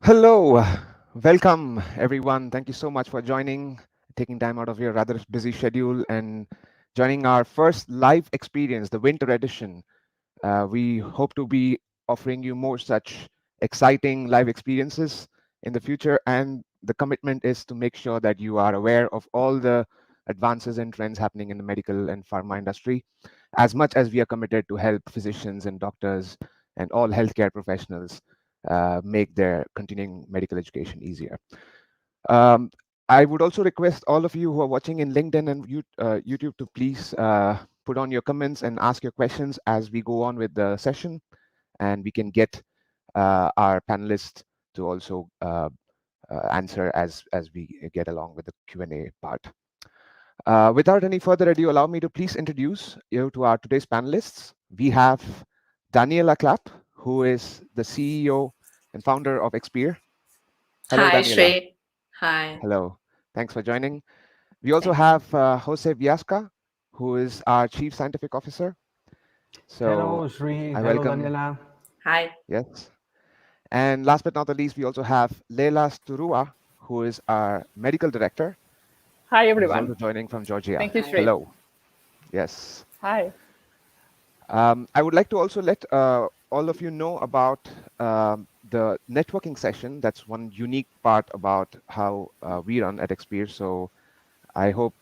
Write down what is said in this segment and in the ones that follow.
Hello, welcome everyone. Thank you so much for joining, taking time out of your rather busy schedule and joining our first live experience, the winter edition. We hope to be offering you more such exciting live experiences in the future, and the commitment is to make sure that you are aware of all the advances and trends happening in the medical and pharma industry, as much as we are committed to help physicians and doctors and all healthcare professionals make their continuing medical education easier. Um, I would also request all of you who are watching in LinkedIn and YouTube to please put on your comments and ask your questions as we go on with the session, and we can get our panelists to also answer as we get along with the Q&A part. Without any further ado, allow me to please introduce you to our today's panelists. We have Daniela Clapp, who is the CEO and founder of Xpeer. Hello, Hi, Daniela. Shri. Hi. Hello. Thanks for joining. We also Thank you. have Jose Viasca, who is our Chief Scientific Officer. So Hello, Sri. I Hello, welcome, Daniela. Hi. yes. And last but not the least, we also have Leila Sturua, who is our Medical Director, Hi, and is everyone. also joining from Georgia. Thank you, Hi. Sri. Hello. Yes. Hi. I would like to also let all of you know about the networking session. That's one unique part about how we run at Xpeer. So I hope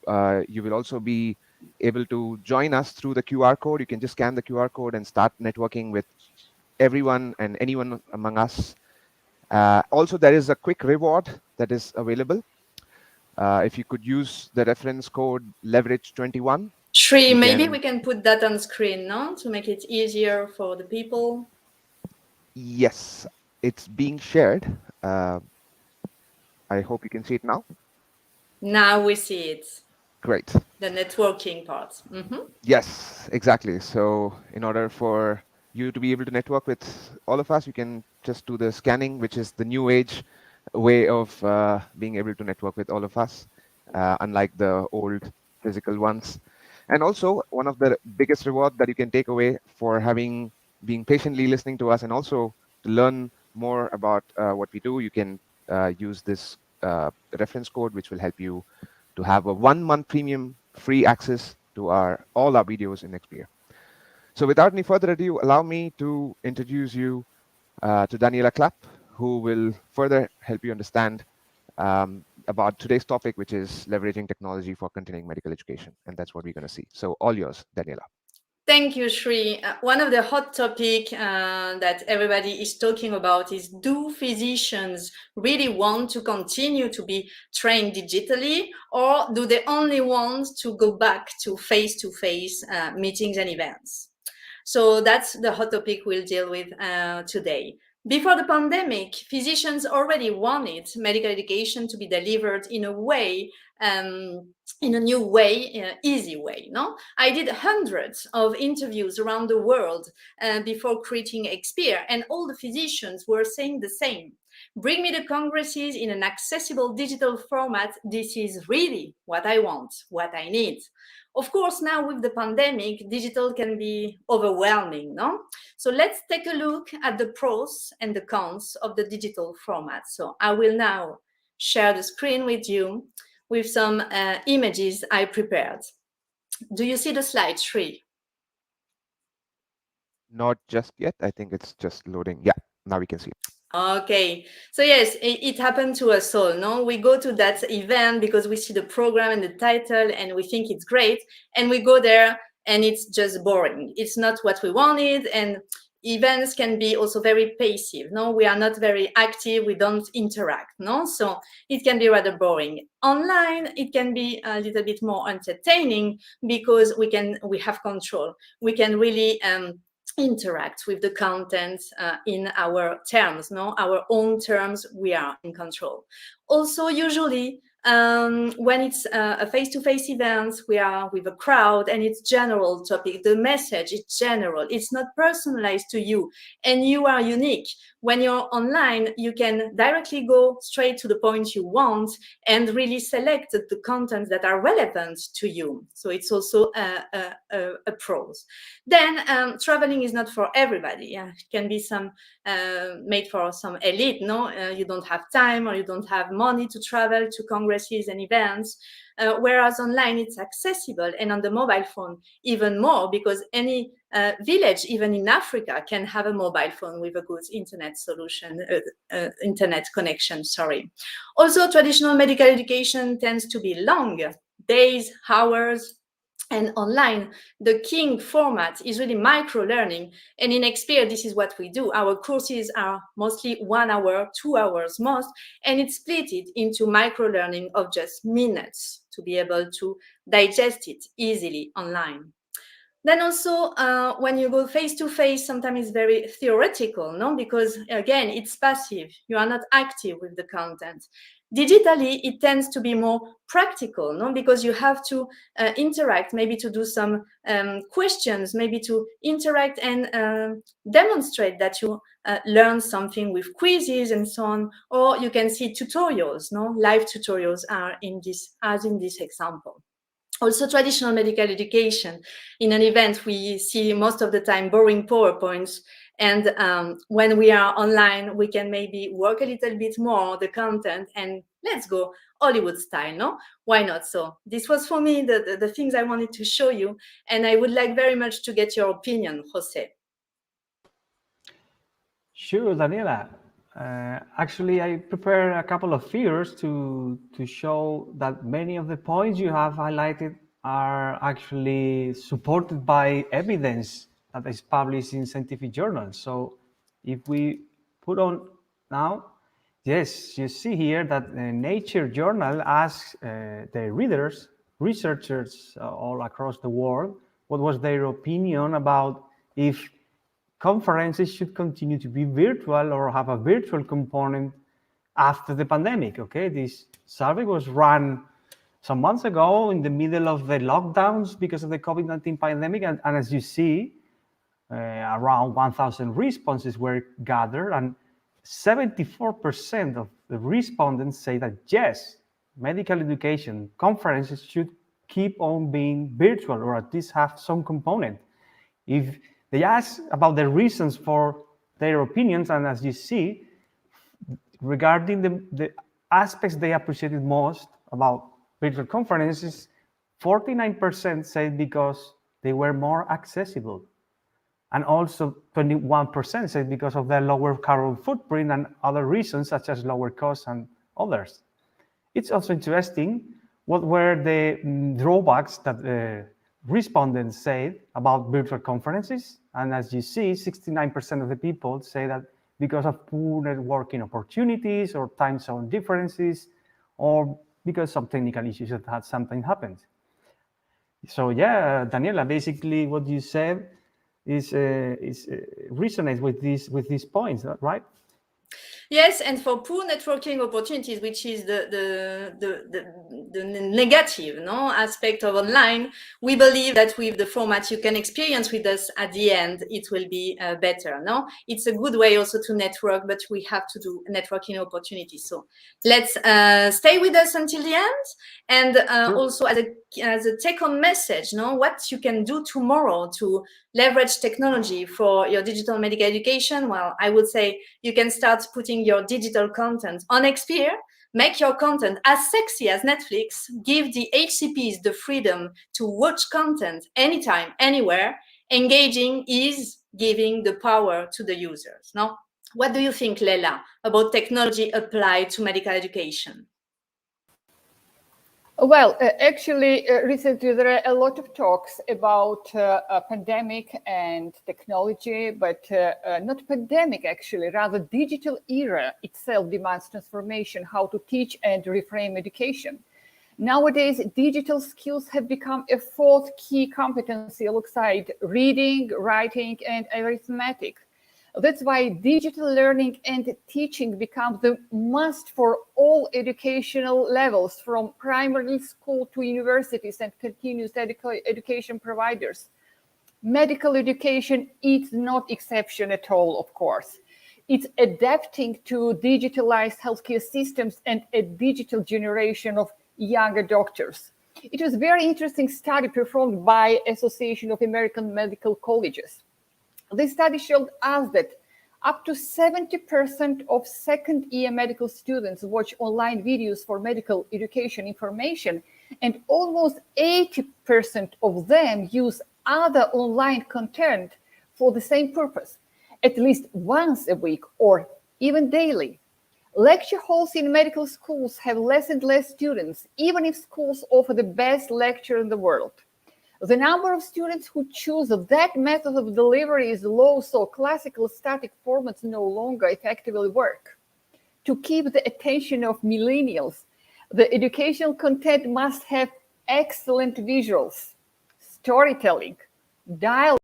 you will also be able to join us through the QR code. You can just scan the QR code and start networking with everyone and anyone among us. Also, there is a quick reward that is available. If you could use the reference code leverage21, Shri, you maybe can, we can put that on screen, no? To make it easier for the people. yes, it's being shared. I hope you can see it now. Now we see it. Great. The networking part. Yes, exactly. So in order for you to be able to network with all of us, you can just do the scanning, which is the new age way of being able to network with all of us, unlike the old physical ones. And also, one of the biggest reward that you can take away for having being patiently listening to us, and also to learn more about what we do, you can use this reference code, which will help you to have a 1 month premium free access to all our videos in Xpeer. So without any further ado, allow me to introduce you to Daniela Clapp, who will further help you understand about today's topic, which is leveraging technology for continuing medical education. And that's what we're going to see. So all yours, Daniela. Thank you, Shri. One of the hot topic that everybody is talking about is, do physicians really want to continue to be trained digitally, or do they only want to go back to face-to-face meetings and events? So that's the hot topic we'll deal with today. Before the pandemic, physicians already wanted medical education to be delivered in a way, in a new way, easy way. No, I did hundreds of interviews around the world before creating Xpeer, and all the physicians were saying the same. Bring me the congresses in an accessible digital format. This is really what I want, what I need. Of course, now with the pandemic, digital can be overwhelming, no? So let's take a look at the pros and the cons of the digital format. So I will now share the screen with you with some images I prepared. Do you see the slide, Shri? Not just yet. I think it's just loading. Yeah, now we can see it. Okay, so yes, it happened to us all. No, we go to that event because we see the program and the title and we think it's great, and we go there and it's just boring. It's not what we wanted, and events can be also very passive. No, we are not very active. We don't interact. No, so it can be rather boring. Online, it can be a little bit more entertaining because we have control. We can really interact with the content in our terms, no, our own terms. We are in control. Also, usually When it's a face-to-face event, we are with a crowd and it's general topic. The message is general. It's not personalized to you and you are unique. When you're online, you can directly go straight to the point you want and really select the contents that are relevant to you. So it's also a pros. Then traveling is not for everybody. Yeah, it can be some made for some elite. No, you don't have time or you don't have money to travel to congresses and events. Whereas online it's accessible, and on the mobile phone even more, because any village, even in Africa, can have a mobile phone with a good internet solution, internet connection. Sorry. Also, traditional medical education tends to be long, days, hours. And online, the king format is really micro-learning. And in Xpeer, this is what we do. Our courses are mostly 1 hour, 2 hours most, and it's split it into micro-learning of just minutes to be able to digest it easily online. Then also, when you go face-to-face, sometimes it's very theoretical, no? Because again, it's passive. You are not active with the content. Digitally, it tends to be more practical, no? Because you have to interact, maybe to do some questions, maybe to interact and demonstrate that you learn something with quizzes and so on. Or you can see tutorials, no? Live tutorials are in this, as in this example. Also, traditional medical education. In an event, we see most of the time boring PowerPoints. And when we are online, we can maybe work a little bit more the content and let's go Hollywood style, no? Why not? So this was for me the things I wanted to show you. And I would like very much to get your opinion, Jose. Sure, Daniela. Actually, I prepared a couple of figures to show that many of the points you have highlighted are actually supported by evidence that is published in scientific journals. So if we put on now, yes, you see here that the Nature journal asks the readers, researchers all across the world, what was their opinion about if conferences should continue to be virtual or have a virtual component after the pandemic. Okay, this survey was run some months ago in the middle of the lockdowns because of the COVID-19 pandemic, and as you see, around 1,000 responses were gathered, and 74% of the respondents say that yes, medical education conferences should keep on being virtual or at least have some component. If they ask about the reasons for their opinions, and as you see, regarding the aspects they appreciated most about virtual conferences, 49% said because they were more accessible. And also 21% said because of their lower carbon footprint and other reasons such as lower costs and others. It's also interesting what were the drawbacks that respondents said about virtual conferences. And as you see, 69% of the people say that because of poor networking opportunities or time zone differences, or because of technical issues that had something happened. So yeah, Daniela, basically what you said is resonates with these points, right? Yes, and for poor networking opportunities, which is the negative aspect of online, we believe that with the format you can experience with us at the end, it will be better. No, it's a good way also to network, but we have to do networking opportunities. So let's stay with us until the end, and Sure. also as a take-home message, what you can do tomorrow to leverage technology for your digital medical education. Well, I would say you can start putting your digital content on Xpeer, make your content as sexy as Netflix, give the HCPs the freedom to watch content anytime, anywhere. Engaging is giving the power to the users. No? What do you think, Leila, about technology applied to medical education? Well, actually, recently there are a lot of talks about a pandemic and technology, but not pandemic, actually, rather digital era itself demands transformation, how to teach and reframe education. Nowadays, digital skills have become a fourth key competency alongside reading, writing, and arithmetic. That's why digital learning and teaching become the must for all educational levels, from primary school to universities and continuous education providers. Medical education is not exception at all, of course. It's adapting to digitalized healthcare systems and a digital generation of younger doctors. It was a very interesting study performed by Association of American Medical Colleges. This study showed us that up to 70% of second-year medical students watch online videos for medical education information, and almost 80% of them use other online content for the same purpose, at least once a week or even daily. Lecture halls in medical schools have less and less students, even if schools offer the best lecture in the world. The number of students who choose that method of delivery is low, so classical static formats no longer effectively work. To keep the attention of millennials, the educational content must have excellent visuals, storytelling, dialogue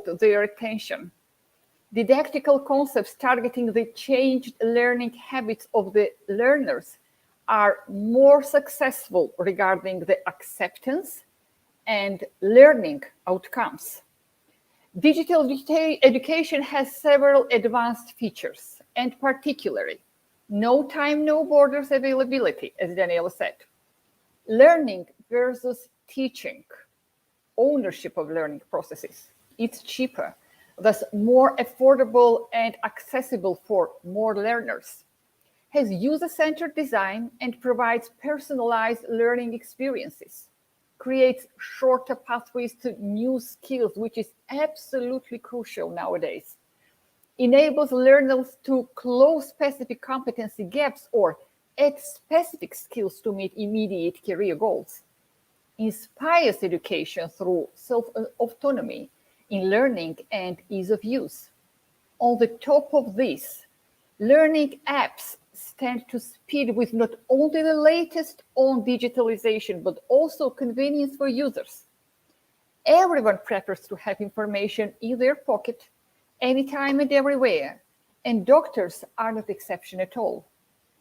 to their attention. Didactical concepts targeting the changed learning habits of the learners are more successful regarding the acceptance and learning outcomes. Digital education has several advanced features, and particularly no time, no borders availability, as Daniela said. Learning versus teaching, ownership of learning processes. It's cheaper, thus more affordable and accessible for more learners. Has user-centered design and provides personalized learning experiences. Creates shorter pathways to new skills, which is absolutely crucial nowadays. Enables learners to close specific competency gaps or add specific skills to meet immediate career goals. Inspires education through self-autonomy in learning and ease of use. On the top of this, learning apps stand to speed with not only the latest on digitalization, but also convenience for users. Everyone prefers to have information in their pocket, anytime and everywhere, and doctors are not exception at all.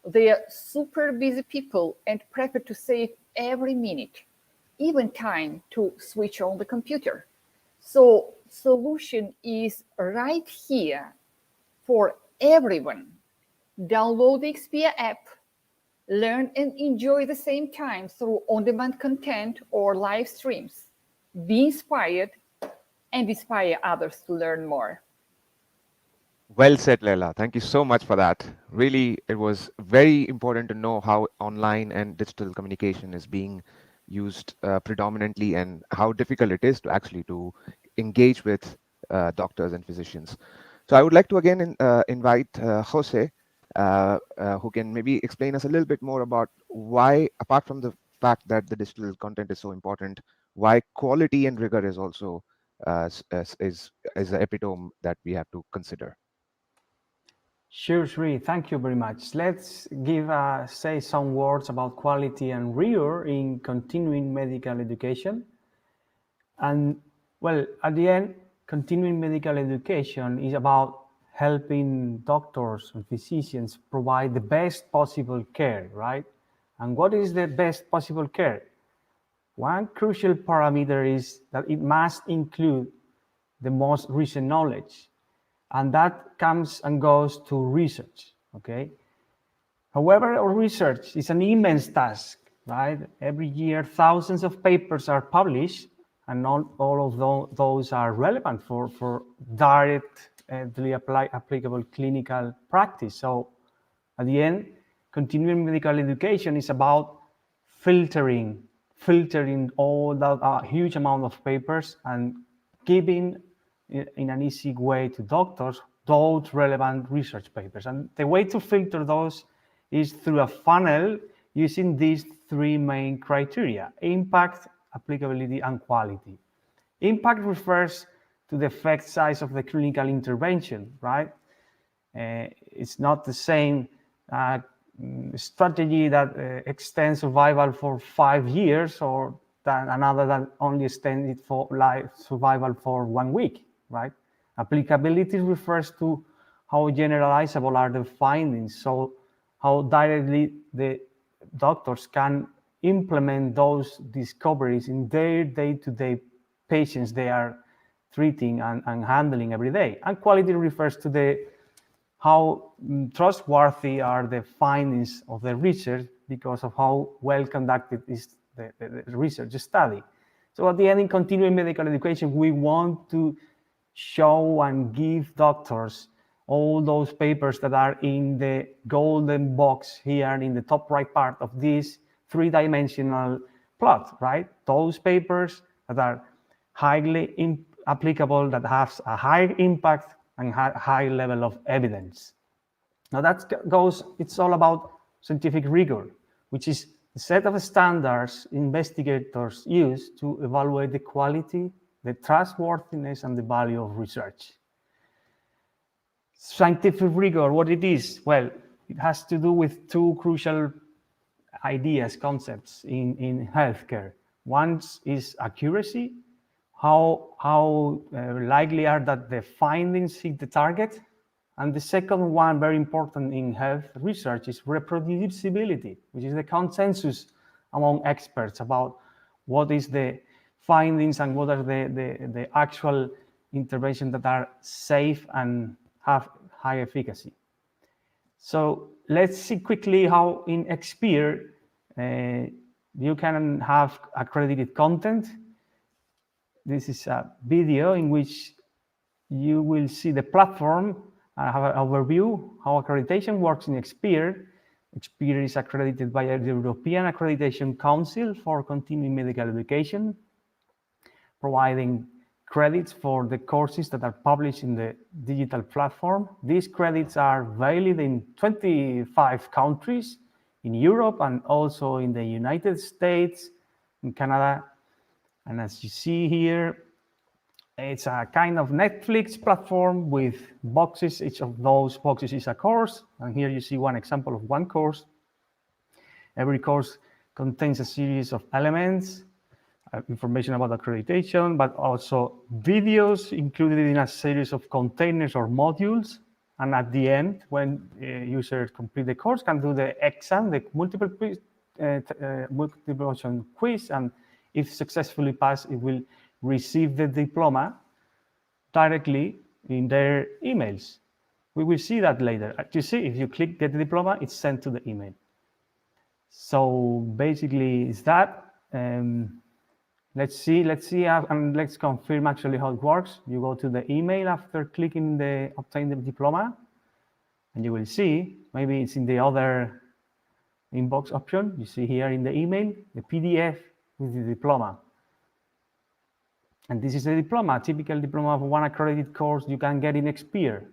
They are super busy people and prefer to save every minute, even time to switch on the computer. So solution is right here for everyone. Download the Xpeer app, learn and enjoy the same time through on-demand content or live streams. Be inspired and inspire others to learn more. Well said, Leila. Thank you so much for that. Really, it was very important to know how online and digital communication is being used predominantly, and how difficult it is to actually to engage with doctors and physicians. So I would like to again invite Jose, who can maybe explain us a little bit more about why, apart from the fact that the digital content is so important, why quality and rigor is also is the epitome that we have to consider. Sure, Sri. Thank you very much. Let's say some words about quality and rigor in continuing medical education. And well, at the end, continuing medical education is about helping doctors and physicians provide the best possible care, right? And what is the best possible care? One crucial parameter is that it must include the most recent knowledge, and that comes and goes to research, okay? However, research is an immense task, right? Every year, thousands of papers are published, and not all of those are relevant for directly applicable clinical practice. So at the end, continuing medical education is about filtering all that huge amount of papers and giving in an easy way to doctors those relevant research papers. And the way to filter those is through a funnel using these three main criteria: impact, applicability, and quality. Impact refers to the effect size of the clinical intervention, right? It's not the same strategy that extends survival for 5 years, or another that only extended for life survival for 1 week, right? Applicability refers to how generalizable are the findings, so how directly the doctors can implement those discoveries in their day-to-day patients they are treating and handling every day. And quality refers to the how trustworthy are the findings of the research because of how well conducted is the research study. So at the end, in continuing medical education, we want to show and give doctors all those papers that are in the golden box here in the top right part of this three-dimensional plot, right? Those papers that are highly applicable, that have a high impact and high level of evidence. Now it's all about scientific rigor, which is a set of standards investigators use to evaluate the quality, the trustworthiness, and the value of research. Scientific rigor, what it is? Well, it has to do with two crucial ideas, concepts in healthcare. One is accuracy, how likely are that the findings hit the target. And the second one, very important in health research, is reproducibility, which is the consensus among experts about what is the findings and what are the actual interventions that are safe and have high efficacy. So let's see quickly how in Xpeer you can have accredited content. This is a video in which you will see the platform. I have an overview how accreditation works in Xpeer. Xpeer is accredited by the European Accreditation Council for continuing medical education, providing credits for the courses that are published in the digital platform. These credits are valid in 25 countries in Europe and also in the United States, in Canada. And as you see here, it's a kind of Netflix platform with boxes. Each of those boxes is a course. And here you see one example of one course. Every course contains a series of elements, information about accreditation, but also videos included in a series of containers or modules. And at the end, when users complete the course, can do the exam, the multiple option quiz, and if successfully passed, it will receive the diploma directly in their emails. We will see that later. You see, if you click get the diploma, it's sent to the email. So basically, it's that. Let's see, and let's confirm actually how it works. You go to the email after clicking the obtain the diploma, and you will see, maybe it's in the other inbox option. You see here in the email, the PDF with the diploma. And this is a diploma, a typical diploma of one accredited course you can get in Xpeer.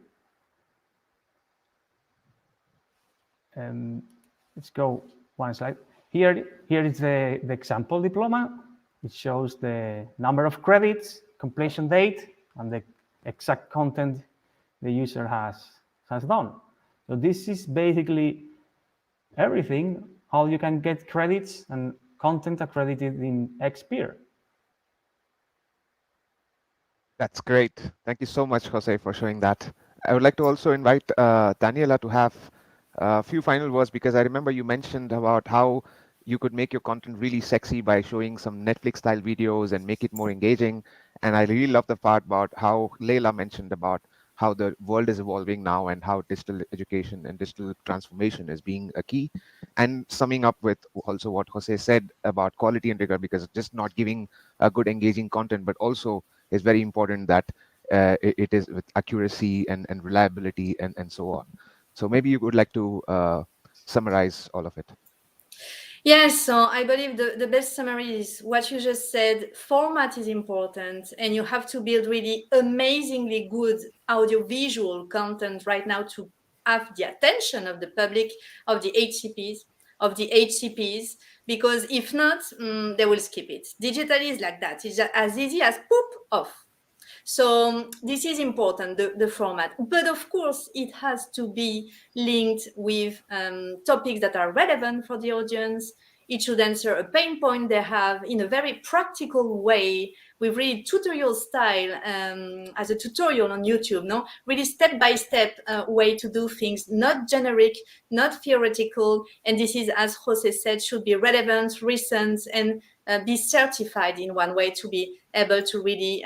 Let's go one slide. Here is the example diploma. It shows the number of credits, completion date, and the exact content the user has done. So this is basically everything, how you can get credits and content accredited in Xpeer. That's great. Thank you so much, Jose, for showing that. I would like to also invite Daniela to have a few final words, because I remember you mentioned about how you could make your content really sexy by showing some Netflix-style videos and make it more engaging. And I really love the part about how Leila mentioned about how the world is evolving now and how digital education and digital transformation is being a key. And summing up with also what Jose said about quality and rigor, because just not giving a good engaging content, but also is very important that it is with accuracy and reliability and so on. So maybe you would like to summarize all of it. Yes, so I believe the best summary is what you just said. Format is important, and you have to build really amazingly good audiovisual content right now to have the attention of the public, of the HCPs, because if not, they will skip it. Digitally is like that. It's as easy as poop off. So this is important, the format. But of course, it has to be linked with topics that are relevant for the audience. It should answer a pain point they have in a very practical way with really tutorial style, as a tutorial on YouTube, no? Really step-by-step way to do things, not generic, not theoretical. And this is, as Jose said, should be relevant, recent, and be certified in one way to be able to really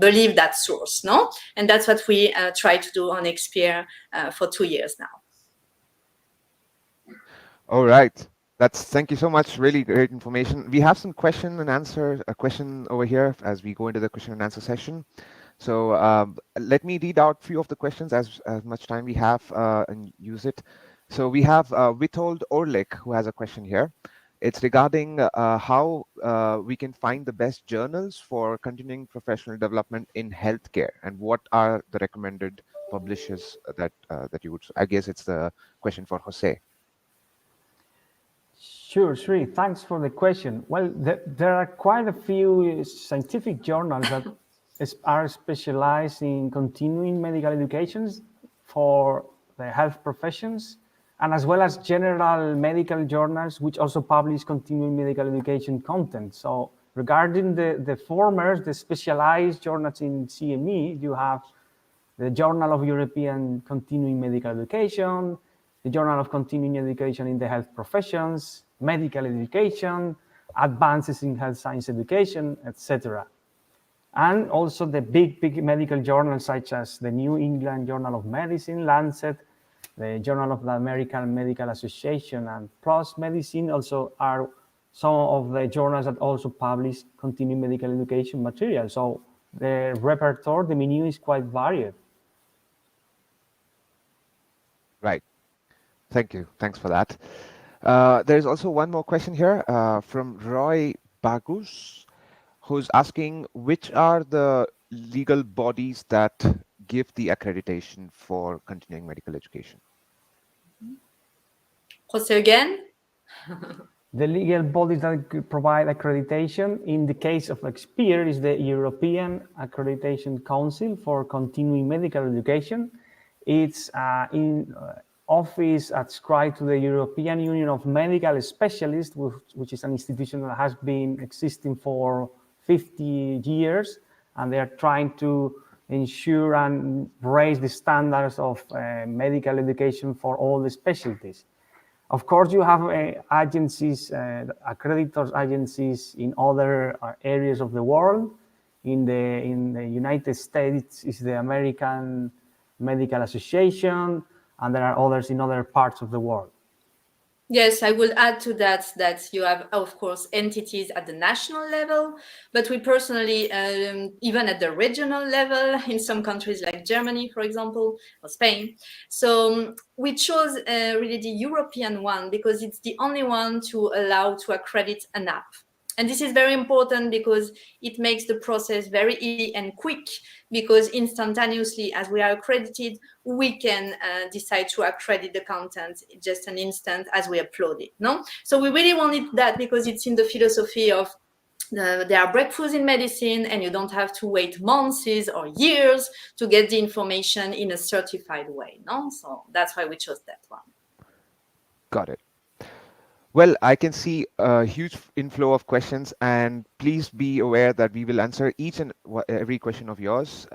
believe that source, no? And that's what we try to do on Xpeer for 2 years now. All right. Thank you so much. Really great information. We have some a question over here as we go into the question and answer session. So let me read out a few of the questions as much time we have and use it. So we have Witold Orlik who has a question here. It's regarding how we can find the best journals for continuing professional development in healthcare, and what are the recommended publishers that you would. I guess it's the question for Jose. Sure, Sri. Thanks for the question. Well, there are quite a few scientific journals that are specialized in continuing medical educations for the health professions, and as well as general medical journals, which also publish continuing medical education content. So regarding the former, the specialized journals in CME, you have the Journal of European Continuing Medical Education, the Journal of Continuing Education in the Health Professions, Medical Education, Advances in Health Science Education, etc. And also the big medical journals such as the New England Journal of Medicine, Lancet, the Journal of the American Medical Association, and PLOS Medicine also are some of the journals that also publish continuing medical education material. So the repertoire, the menu is quite varied. Right. Thank you. Thanks for that. There's also one more question here from Roy Bagus, who's asking which are the legal bodies that give the accreditation for continuing medical education? Jose again? The legal bodies that provide accreditation in the case of Xpeer is the European Accreditation Council for Continuing Medical Education. It's in office adscribed to the European Union of Medical Specialists, which is an institution that has been existing for 50 years, and they are trying to ensure and raise the standards of medical education for all the specialties. Of course, you have agencies, accreditors agencies in other areas of the world. In the United States is the American Medical Association, and there are others in other parts of the world. Yes, I will add to that you have, of course, entities at the national level, but we personally, even at the regional level, in some countries like Germany, for example, or Spain. So we chose really the European one because it's the only one to allow to accredit an app. And this is very important because it makes the process very easy and quick, because instantaneously, as we are accredited, we can decide to accredit the content in just an instant as we upload it. No, so we really wanted that because it's in the philosophy of there are breakthroughs in medicine, and you don't have to wait months or years to get the information in a certified way. No, so that's why we chose that one. Got it. Well, I can see a huge inflow of questions, and please be aware that we will answer each and every question of yours.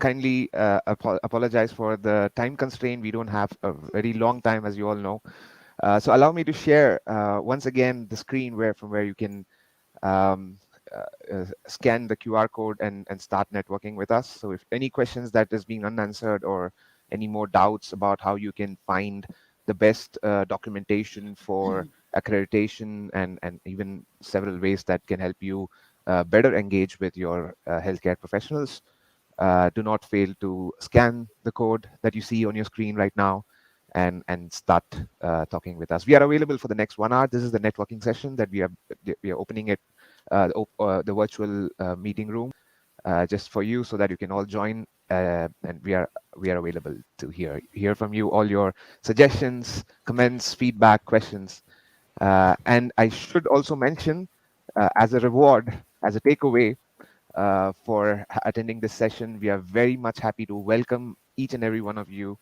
Kindly apologize for the time constraint. We don't have a very long time, as you all know. So allow me to share once again the screen from where you can scan the QR code and start networking with us. So if any questions that is being unanswered, or any more doubts about how you can find the best documentation for accreditation, and even several ways that can help you better engage with your healthcare professionals, do not fail to scan the code that you see on your screen right now and start talking with us. We are available for the next 1 hour. This is the networking session that we are opening it, the virtual meeting room just for you, so that you can all join, and we are available to hear from you, all your suggestions, comments, feedback, questions. And I should also mention, as a reward, as a takeaway for attending this session, we are very much happy to welcome each and every one of you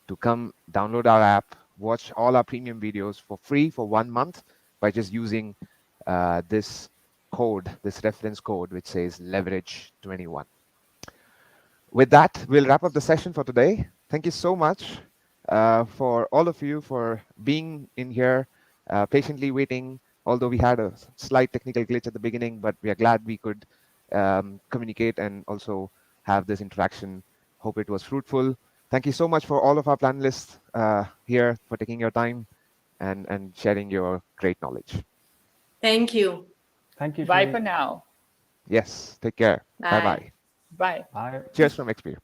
to come download our app, watch all our premium videos for free for 1 month by just using this code, this reference code, which says leverage 21. With that, we'll wrap up the session for today. Thank you so much for all of you for being in here, patiently waiting, although we had a slight technical glitch at the beginning, but we are glad we could communicate and also have this interaction. Hope it was fruitful. Thank you so much for all of our panelists here for taking your time and sharing your great knowledge. Thank you. Thank you. Bye Sri. for now. Yes, take care. Bye. Bye-bye. Bye. Bye. Cheers from Xpeer.